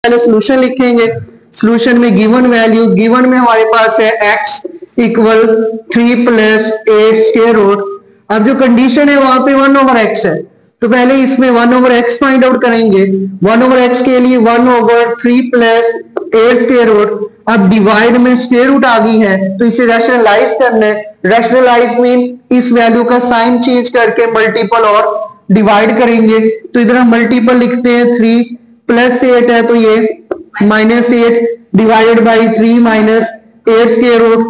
पहले सोल्यूशन लिखेंगे। सोल्यूशन में गिवन में हमारे पास है x equal 3 plus 8 square root. अब जो कंडीशन है वहां पे 1 ओवर x है, तो पहले इसमें 1 ओवर x फाइंड आउट करेंगे। 1 ओवर x के लिए 1 ओवर 3 प्लस 8 स्क्वायर रूट। अब डिवाइड में स्क्वायर रूट आ गई है तो इसे रैशनलाइज करना है। रैशनलाइज मीन इस वैल्यू का साइन चेंज करके मल्टीपल और डिवाइड करेंगे। तो इधर हम मल्टीपल लिखते हैं, 3 प्लस 8 है तो ये -8 divided by 3 minus 8 square root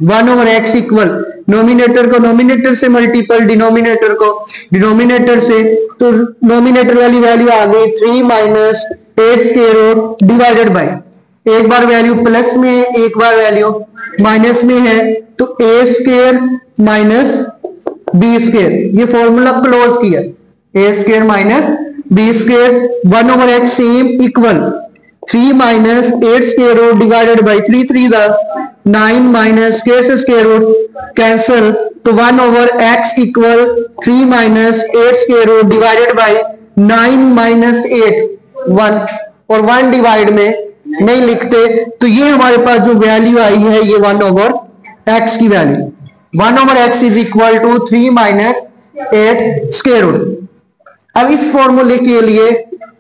1 over x equal numerator को नोमिनेटर से मल्टीपल डिनोमिनेटर को डिनोमिनेटर से, तो नोमिनेटर वाली वैल्यू आ गई 3 minus 8 square root divided by, एक बार वैल्यू प्लस में है एक बार वैल्यू माइनस में है, तो a square minus b square, ये फॉर्मूला क्लोज किया, a square minus b square 1 over x same equal 3 minus 8 square root divided by 3 3 9 minus square root cancel, तो 1 over x equal 3 minus 8 square root divided by 9 minus 8 1, और 1 divide में नहीं लिखते, तो ये हमारे पास जो वैल्यू आई है ये 1 ओवर x की value 1 over x is equal to 3 minus 8 square root. अब इस फॉर्मूले के लिए,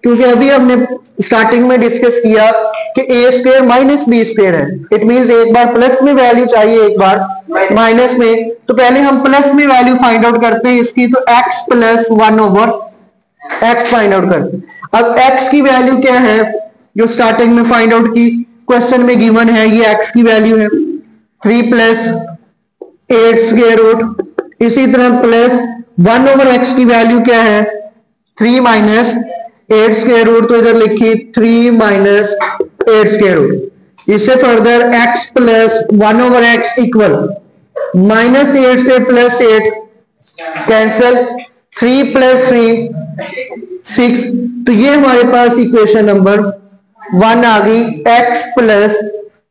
क्योंकि अभी हमने स्टार्टिंग में डिस्कस किया कि a square minus b square है, इट मींस एक बार प्लस में वैल्यू चाहिए एक बार माइनस में, तो पहले हम प्लस में वैल्यू फाइंड आउट करते हैं इसकी, तो x plus 1 over x find out करते हैं। अब x की वैल्यू क्या है जो स्टार्टिंग में फाइंड आउट की, क्वेश्चन में गिवन है, ये x की वैल्यू है 3 प्लस 8 स्क्वायर रूट। इसी तरह प्लस 1 ओवर x की वैल्यू क्या है 3 माइनस 8 स्क्वायर रूट, तो इधर लिखी 3 माइनस 8 स्क्वायर रूट। इससे further x plus 1 over x equal minus 8 से प्लस 8 कैंसल, 3 प्लस 3 6, तो ये हमारे पास इक्वेशन नंबर 1 आ गई, x प्लस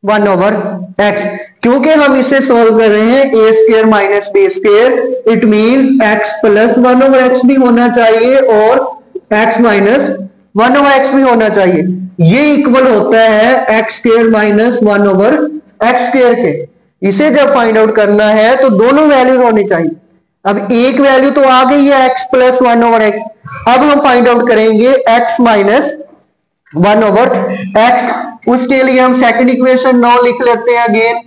1 ओवर x। क्योंकि हम इसे सॉल्व कर रहे हैं a square minus b square, it means x plus 1 over x भी होना चाहिए और x माइनस 1 ओवर x भी होना चाहिए। ये इक्वल होता है x square minus 1 over x square के। इसे जब फाइंड आउट करना है तो दोनों वैल्यूज होनी चाहिए। अब एक वैल्यू तो आ गई है x प्लस 1 ओवर x, अब हम फाइंड आउट करेंगे x माइनस 1 ओवर x। उसके लिए हम सेकंड इक्वेशन नाउ लिख लेते हैं again,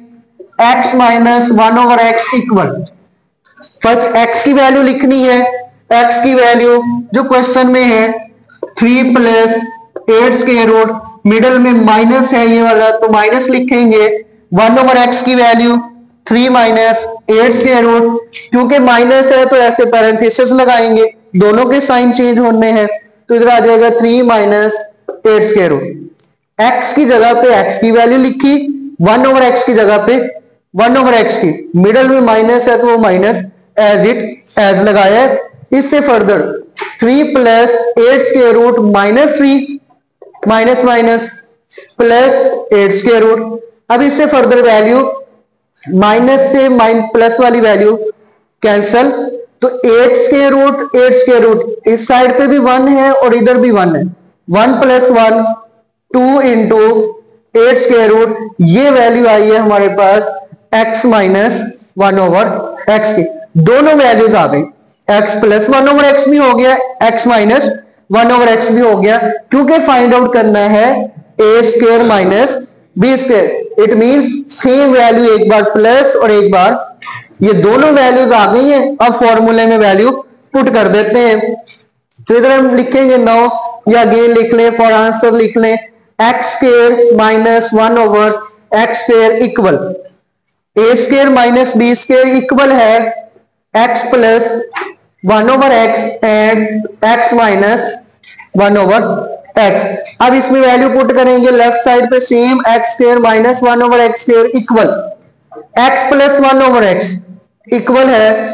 x minus 1 over x equal, first x की वैल्यू लिखनी है, x की वैल्यू जो क्वेश्चन में है 3 प्लस 8 स्क्वायर रूट, मिडल में माइनस है ये वाला तो माइनस लिखेंगे, 1 ओवर x की वैल्यू 3 माइनस 8 स्क्वायर रूट, क्योंकि माइनस है तो ऐसे पैरेंथेसिस लगाएंगे, दोनों के साइन चेंज होने हैं, तो इधर आ जाएगा 3 माइनस 8 स्क्वायर रूट। x की जगह पे x की वैल्यू लिखी, 1 ओवर x की जगह पे 1 ओवर x की, मिडल में माइनस है तो वो माइनस एज इट एज लगाया। इससे further 3 plus 8 square root minus 3 minus minus plus 8 square root. अब इससे फर्दर वैल्यू माइनस से प्लस वाली वैल्यू कैंसल, तो 8 स्क्वायर रूट 8 स्क्वायर रूट, इस साइड पे भी 1 है और इधर भी 1 है, 1 प्लस 1 2 इंटू 8 स्क्वायर रूट, ये वैल्यू आई है हमारे पास x माइनस 1 ओवर x की। दोनों वैल्यूज आ गई, x प्लस 1 ओवर x भी हो गया, x माइनस 1 ओवर x भी हो गया, क्योंकि फाइंड आउट करना है a square minus b square, it means same value एक बार प्लस और एक बार, ये दोनों वैल्यूज आ गई हैं। अब फॉर्मूले में वैल्यू पुट कर देते हैं, तो इधर हम लिखेंगे 9 या अगेन लिख लें, फॉर आंसर लिख लें x square minus 1 over x square equal a square minus b square equal है x plus 1 over x and x minus 1 over x। अब इसमें वैल्यू पुट करेंगे लेफ्ट साइड पे same, x square minus 1 over x square equal x plus 1 over x equal है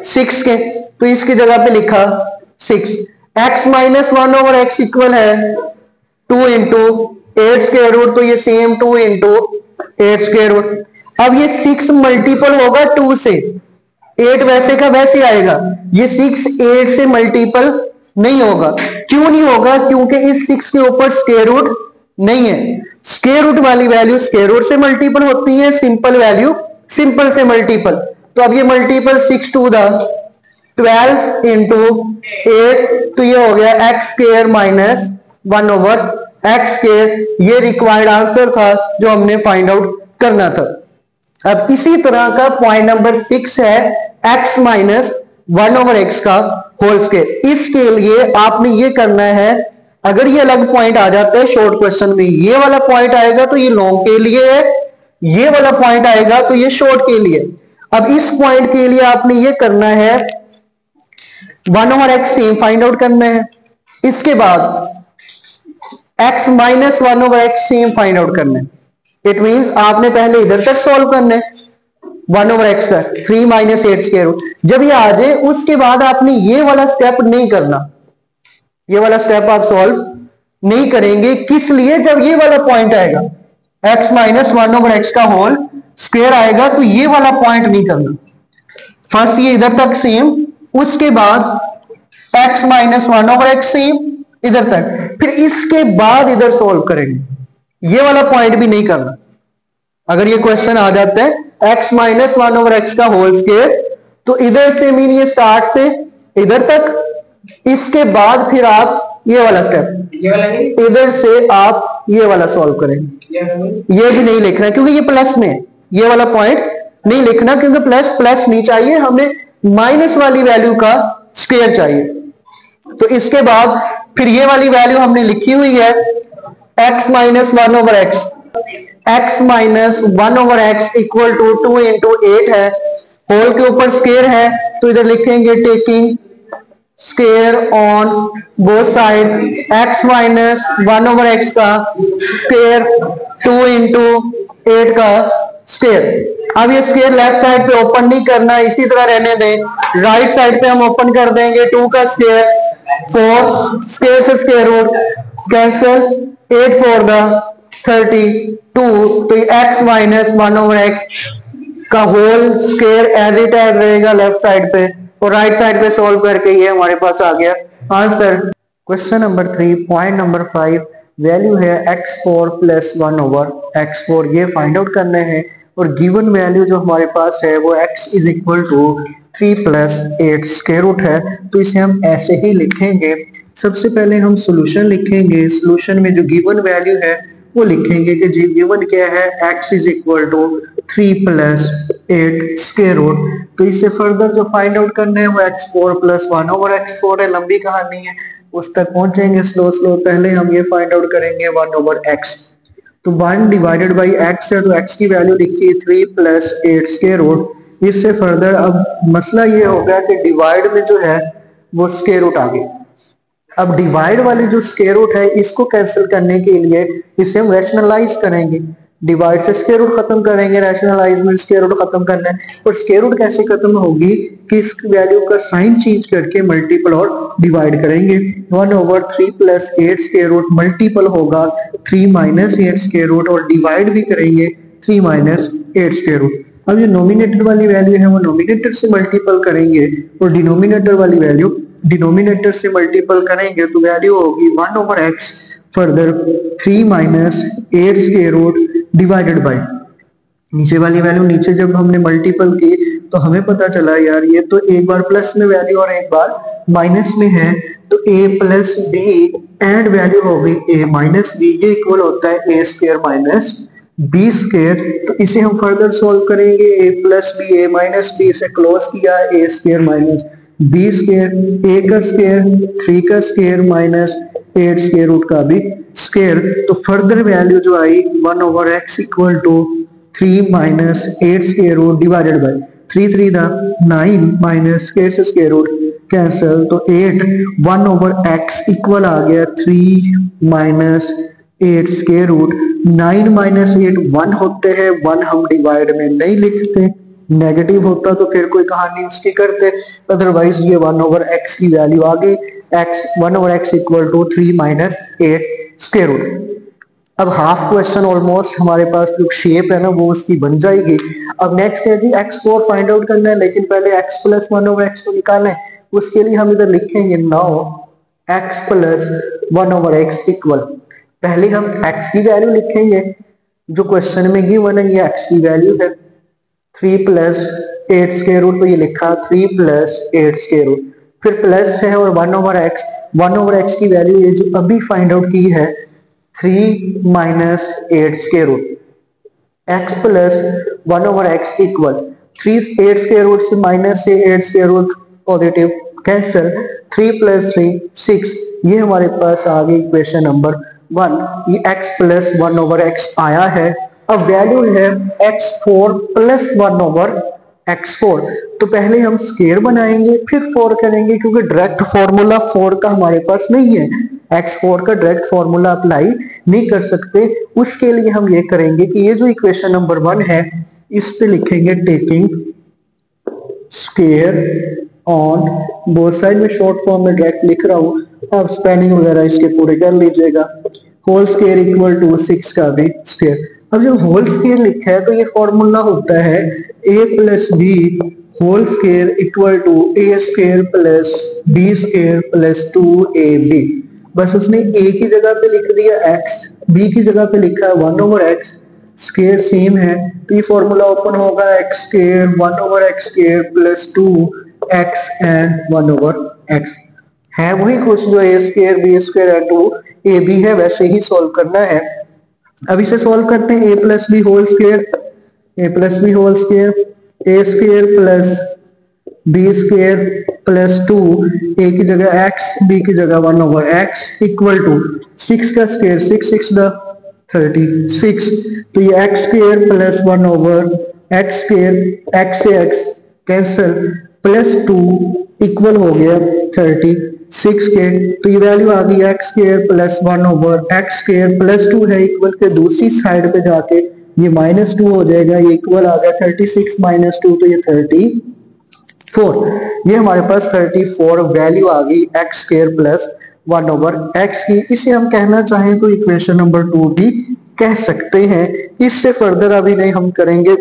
6 के, तो इसकी जगह पे लिखा 6, x minus 1 over x equal है 2 इंटू 8 स्क्वायर रूट, तो ये सेम 2 इंटू 8 स्क्वायर रूट। अब ये 6 मल्टीपल होगा 2 से, 8 वैसे का वैसे आएगा, ये 6 8 से मल्टीपल नहीं होगा। क्यों नहीं होगा? क्योंकि इस 6 के ऊपर स्क्वायर रूट नहीं है। स्क्वायर रूट वाली वैल्यू स्क्वायर रूट से मल्टीपल होती है, सिंपल वैल्यू सिंपल से मल्टीपल। तो अब ये मल्टीपल 6 टू द 12 इंटू 8, तो ये हो गया x square minus 1 over x square. ये रिक्वायर्ड आंसर था जो हमने फाइंड आउट करना था। अब इसी तरह का पॉइंट नंबर 6 है x माइनस 1 ओवर एक्स का होल स्क्वायर। इसके लिए आपने ये करना है, अगर ये अलग पॉइंट आ जाता है शॉर्ट क्वेश्चन में, ये वाला पॉइंट आएगा तो ये लॉन्ग के लिए है, ये वाला पॉइंट आएगा तो ये शॉर्ट के लिए। अब इस पॉइंट के लिए आपने ये करना है 1 over x same find out करना है। इसके बाद x minus 1 over x same find out करना है। इट मींस आपने पहले इधर तक सॉल्व करना है 1 ओवर एक्स का 3 माइनस 8 स्क्वायर रूट। जब ये आ जाए उसके बाद आपने ये वाला स्टेप नहीं करना, ये वाला स्टेप आप सॉल्व नहीं करेंगे। किस लिए? जब ये वाला पॉइंट आएगा x माइनस 1 ओवर एक्स का होल स्क्वायर आएगा तो ये वाला पॉइंट नहीं करना। फर्स्ट ये इधर तक सेम, उसके बाद x minus 1 over x same इधर तक, फिर इसके बाद इधर सॉल्व करेंगे। ये वाला पॉइंट भी नहीं करना। अगर ये क्वेश्चन आ जाता है x माइनस 1 ओवर एक्स का होल स्क्वायर, तो इधर से मीन ये स्टार्ट से इधर तक, इसके बाद फिर आप ये वाला स्टेप इधर से आप ये वाला सॉल्व करेंगे। ये भी नहीं लिखना क्योंकि ये प्लस में, ये वाला पॉइंट नहीं लिखना क्योंकि प्लस प्लस नहीं चाहिए, हमें माइनस वाली वैल्यू का स्क्वायर चाहिए। तो इसके बाद फिर ये वाली वैल्यू हमने लिखी हुई है x minus 1 over X, x minus 1 over X equal to 2 into 8 है, होल के ऊपर स्क्वायर है तो इधर लिखेंगे taking square on both side, x minus 1 over X का स्क्वायर 2 इंटू 8 का स्क्वायर। अब ये स्क्वायर लेफ्ट साइड पे ओपन नहीं करना, इसी तरह रहने दें। राइट साइड पे हम ओपन कर देंगे 2 का स्क्वायर 4, स्क्वायर से स्क्वायर रूट कैंसिल, 8 4 द 32, तो x माइनस 1 ओवर एक्स का whole square as it is रहेगा लेफ्ट साइड पे, और राइट साइड पे सोल्व करके ये हमारे पास आ गया answer. Question number 3 point number 5 value है x4 प्लस 1 ओवर x4, ये फाइंड आउट करना है। और गिवन वैल्यू जो हमारे पास है वो x is equal to 3 plus 8 square root है, तो इसे हम ऐसे ही लिखेंगे। सबसे पहले हम सॉल्यूशन लिखेंगे, सॉल्यूशन में जो गिवन वैल्यू है वो लिखेंगे कि जी गिवन क्या है, x is equal to 3 plus 8 square root. तो इससे फर्दर जो फाइंड आउट करना है वो x4 प्लस 1 ओवर x4 है, लंबी कहानी है, उस तक पहुंचेंगे स्लो स्लो। पहले हम ये फाइंड आउट करेंगे 1 ओवर x, तो 1 डिवाइडेड बाई x है, तो x की वैल्यू लिखी 3 प्लस 8 स्क्वायर रूट। इससे फर्दर अब मसला ये होगा कि डिवाइड में जो है वो स्क्वायर रूट आ गया। अब डिवाइड वाली जो स्क्वायर रूट है इसको कैंसिल करने के लिए इसे हम रैशनलाइज करेंगे, डिवाइड से स्क्वायर रूट खत्म करेंगे, रैशनलाइज में स्क्वायर रूट खत्म करना है। और स्क्वायर रूट कैसे खत्म होगी कि इस वैल्यू का साइन चेंज करके मल्टीपल और डिवाइड करेंगे। 1 over 3 plus 8 square root multiple होगा 3 माइनस 8 स्क्वायर रूट, और डिवाइड भी करेंगे 3 माइनस 8 स्क्वायर रूट। अब ये नोमिनेटर वाली वैल्यू है वो नोमिनेटर से मल्टीपल करेंगे, और डिनोमिनेटर वाली वैल्यू डिनोमिनेटर से मल्टीपल करेंगे, तो वैल्यू होगी 1 over X further 3 minus 8 square root divided by नीचे वाली वैल्यू। नीचे जब हमने मल्टीपल की तो हमें पता चला यार ये तो एक बार प्लस में वैल्यू और एक बार माइनस में है, तो a plus B and value होगी a माइनस बी, ये इक्वल होता है a square minus B square. तो इसे हम फर्दर सॉल्व करेंगे, a plus B a minus B से क्लोज किया a square minus B square, a का स्क्वायर 3 का स्क्वायर माइनस 8 स्क्वायर रूट का भी स्क्वायर। तो फर्दर वैल्यू जो आई 1 over X equal to 3 minus 8 square root divided by 3 3 the 9 minus square से स्क्वायर रूट कैंसिल, तो 8 1 ओवर एक्स इक्वल आ गया 3 माइनस 8 स्क्वायर रूट। 9 माइनस 8 1 होते हैं, 1 हम डिवाइड में नहीं लिखते, नेगेटिव होता तो फिर कोई कहानी उसकी करते, अदरवाइज ये 1 ओवर एक्स की वैल्यू आ गई, x 1 over X equal to 3 minus 8 square root. अब हाफ क्वेश्चन ऑलमोस्ट हमारे पास जो शेप है ना वो उसकी बन जाएगी। अब नेक्स्ट है जी x4 फाइंड आउट करना है, लेकिन पहले x प्लस 1 ओवर एक्स को निकालें। उसके लिए हम इधर लिखेंगे 9 x प्लस 1/x इक्वल, पहले हम x की वैल्यू लिखेंगे जो क्वेश्चन में गिवन है, ये x की वैल्यू है 3 प्लस 8 स्क्वायर रूट, तो ये लिखा 3 प्लस 8 स्क्वायर रूट, फिर प्लस है और 1/x की वैल्यू ये जो अभी फाइंड आउट की है 3 minus 8 square root, x plus 1/x equal 3 8 square root से माइनस से 8 square root positive cancel, 3 plus 3 6, ये हमारे पास आ गई इक्वेशन नंबर 1, ये x प्लस 1/x आया है। अब वैल्यू है x4 प्लस 1/x4, तो पहले हम स्क्वायर बनाएंगे फिर 4 करेंगे, क्योंकि डायरेक्ट फॉर्मूला 4 का हमारे पास नहीं है, x4 का डायरेक्ट फॉर्मूला अप्लाई नहीं कर सकते। उसके लिए हम ये करेंगे कि ये जो इक्वेशन नंबर 1 है इस पे लिखेंगे taking square on both side, में शॉर्ट फॉर्म में डायरेक्ट लिख रहा हूं, अब स्पेलिंग वगैरह इसके पूरे कर लीजिएगा। होल स्क्वायर इक्वल टू 6 का भी स्क्वायर। अब जो होल स्क्वायर लिखा है तो ये फॉर्मूला होता है a plus B whole square equal to A square plus B square plus 2ab। बस उसने a की जगह पे लिख दिया x, b की जगह पे लिखा है 1/x, स्क्वायर सेम है तो ये फॉर्मूला ओपन होगा x square 1/x square plus 2x and 1/x, है वही कुछ जो a square B square and 2ab है, वैसे ही सॉल्व करना है। अब इसे सॉल्व करते हैं, a plus B whole square A square plus B square plus 2, a की जगह x b की जगह 1/x इक्वल टू 6 का स्क्वायर 6 6 द 36, तो ये x square plus 1/x square, x से x कैंसिल, प्लस 2 इक्वल हो गया 36 के, तो ये वैल्यू आ गई x square plus 1/x square plus 2 है इक्वल के दूसरी साइड पे जाके ये -2 हो जाएगा, ये इक्वल आ गया 36 माइनस 2, तो ये 34, ये हमारे पास 34 वैल्यू आ गई x स्क्वायर प्लस 1/x की। इसे हम कहना चाहें तो इक्वेशन नंबर 2 भी कह सकते हैं। इससे फर्दर अभी नहीं हम करेंगे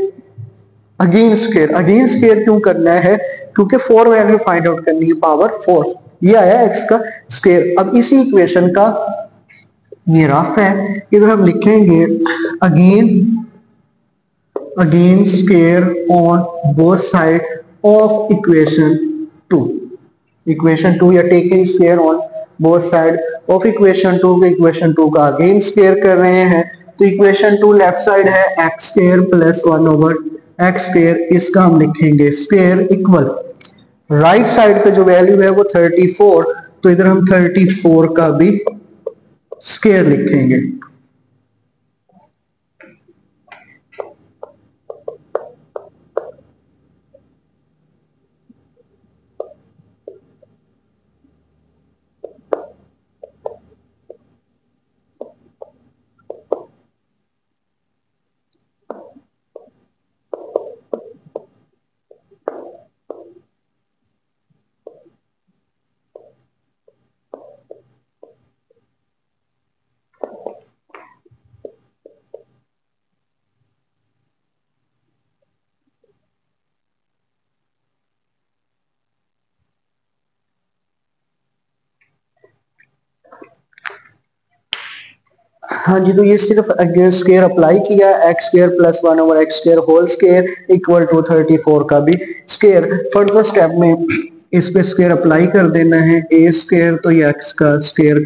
अगेन स्क्वायर क्यों करना है, क्योंकि 4 वैल्यू फाइंड आउट करनी है, पावर 4, ये आया x का स्क्वायर। अब इसी इक्वेशन का ये रफ है, इधर हम लिखेंगे again square on both side of equation 2 या taking square on both side of equation 2 के इक्वेशन 2 का अगेन स्क्वायर कर रहे हैं, तो इक्वेशन 2 लेफ्ट साइड है x square plus 1/x square, इसका हम लिखेंगे स्क्वायर इक्वल राइट साइड पे जो वैल्यू है वो 34, तो इधर हम 34 का भी स्क्वायर लिखेंगे। हाँ जी, तो ये सिर्फ स्क्वायर अप्लाई किया, x square plus 1/x square whole square equal to 34 का भी स्क्वायर। फर्दर स्टेप में इस पे स्क्वायर अप्लाई कर देना है, a स्क्वायर तो ये x का square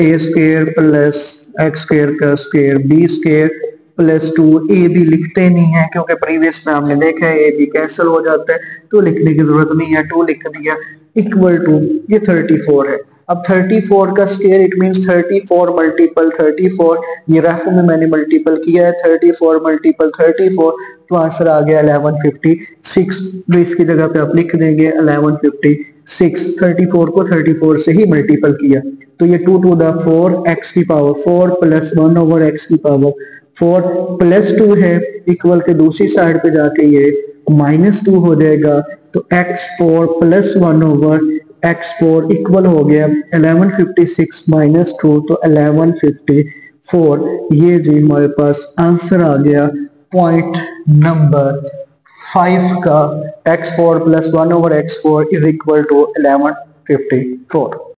a square plus x square का square b square plus 2ab लिखते नहीं है क्योंकि प्रीवियस में हमने देखा है ab कैंसिल हो जाता है, तो लिखने की जरूरत नहीं है, 2 लिख दिया इक्वल टू ये 34 है। अब 34 का स्क्वायर इट मींस 34 मल्टीपल 34, ये रेफो में मैंने मल्टीपल किया है 34 मल्टीपल 34, तो आंसर आ गया 1156, तो इसकी जगह पे आप लिख देंगे 1156, 34 को 34 से ही मल्टीपल किया, तो ये 2 टू द 4 x की पावर 4 प्लस 1/x की पावर 4 प्लस 2 है इक्वल के दूसरी साइड पे जाके ये -2 हो जाएगा, तो x4 प्लस 1/x4 इक्वल हो गया 1156 माइनस 2, तो 1154, ये जी हमारे पास आंसर आ गया पॉइंट नंबर 5 का x4 plus 1/x4 is equal to 1154।